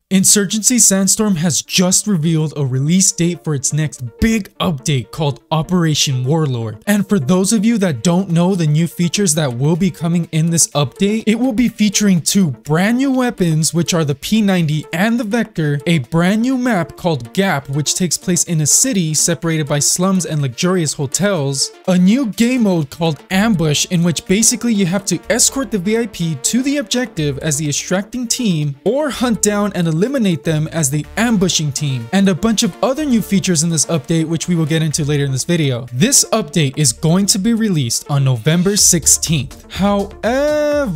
Insurgency Sandstorm has just revealed a release date for its next big update called Operation Warlord. And for those of you that don't know the new features that will be coming in this update, it will be featuring two brand new weapons, which are the P90 and the Vector, a brand new map called Gap, which takes place in a city separated by slums and luxurious hotels, a new game mode called Ambush, in which basically you have to escort the VIP to the objective as the extracting team or hunt down and eliminate them as the ambushing team, and a bunch of other new features in this update which we will get into later in this video. This update is going to be released on November 16th. However,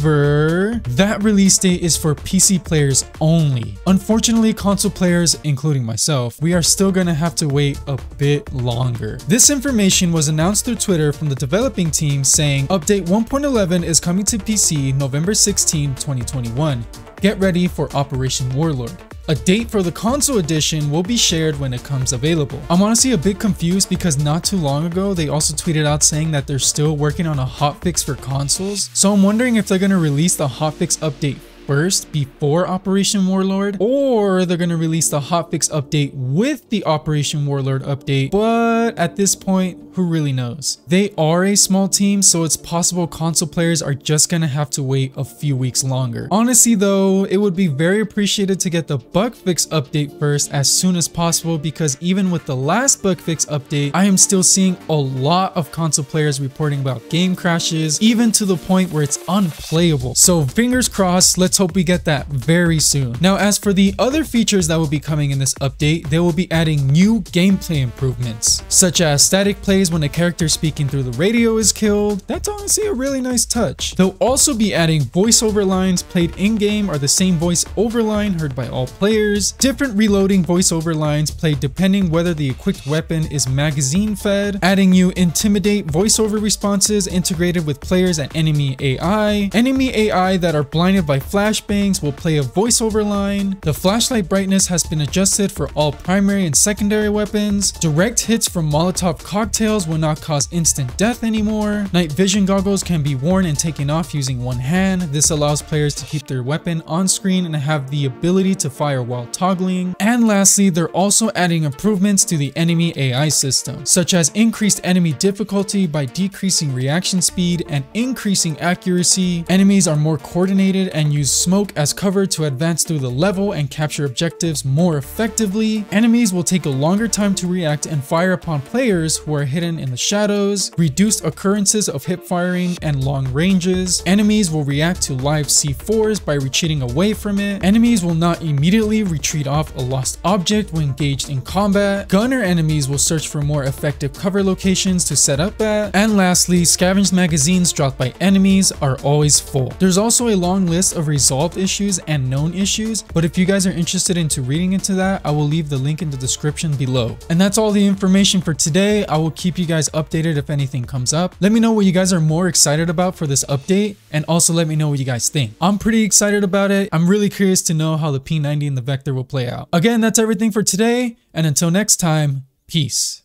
that release date is for PC players only. Unfortunately, console players, including myself, we are still gonna have to wait a bit longer. This information was announced through Twitter from the developing team saying update 1.11 is coming to PC November 16, 2021. Get ready for Operation Warlord. A date for the console edition will be shared when it comes available. I'm honestly a bit confused because not too long ago, they also tweeted out saying that they're still working on a hotfix for consoles. So I'm wondering if they're gonna release the hotfix update first before Operation Warlord, or they're gonna release the hotfix update with the Operation Warlord update, but at this point, who really knows? They are a small team, so it's possible console players are just gonna have to wait a few weeks longer. Honestly though, it would be very appreciated to get the bug fix update first as soon as possible, because even with the last bug fix update, I am still seeing a lot of console players reporting about game crashes, even to the point where it's unplayable. So fingers crossed, let's hope we get that very soon. Now, as for the other features that will be coming in this update, they will be adding new gameplay improvements, such as static plays when a character speaking through the radio is killed. That's honestly a really nice touch. They'll also be adding voiceover lines played in-game are the same voiceover line heard by all players, different reloading voiceover lines played depending whether the equipped weapon is magazine fed, adding new intimidate voiceover responses integrated with players and enemy AI. Enemy AI that are blinded by flashbangs will play a voiceover line. The flashlight brightness has been adjusted for all primary and secondary weapons. Direct hits from Molotov cocktails will not cause instant death anymore. Night vision goggles can be worn and taken off using one hand. This allows players to keep their weapon on screen and have the ability to fire while toggling. And lastly, they're also adding improvements to the enemy AI system, such as increased enemy difficulty by decreasing reaction speed and increasing accuracy. Enemies are more coordinated and use smoke as cover to advance through the level and capture objectives more effectively. Enemies will take a longer time to react and fire upon players who are hidden in the shadows. Reduced occurrences of hip firing and long ranges. Enemies will react to live C4s by retreating away from it. Enemies will not immediately retreat off a lost object when engaged in combat. Gunner enemies will search for more effective cover locations to set up at. And lastly, scavenged magazines dropped by enemies are always full. There's also a long list of resolved issues and known issues, but if you guys are interested into reading into that, I will leave the link in the description below. And that's all the information for today. I will keep you guys updated if anything comes up. Let me know what you guys are more excited about for this update, and also let me know what you guys think. I'm pretty excited about it. I'm really curious to know how the P90 and the Vector will play out. Again, that's everything for today, and until next time, peace.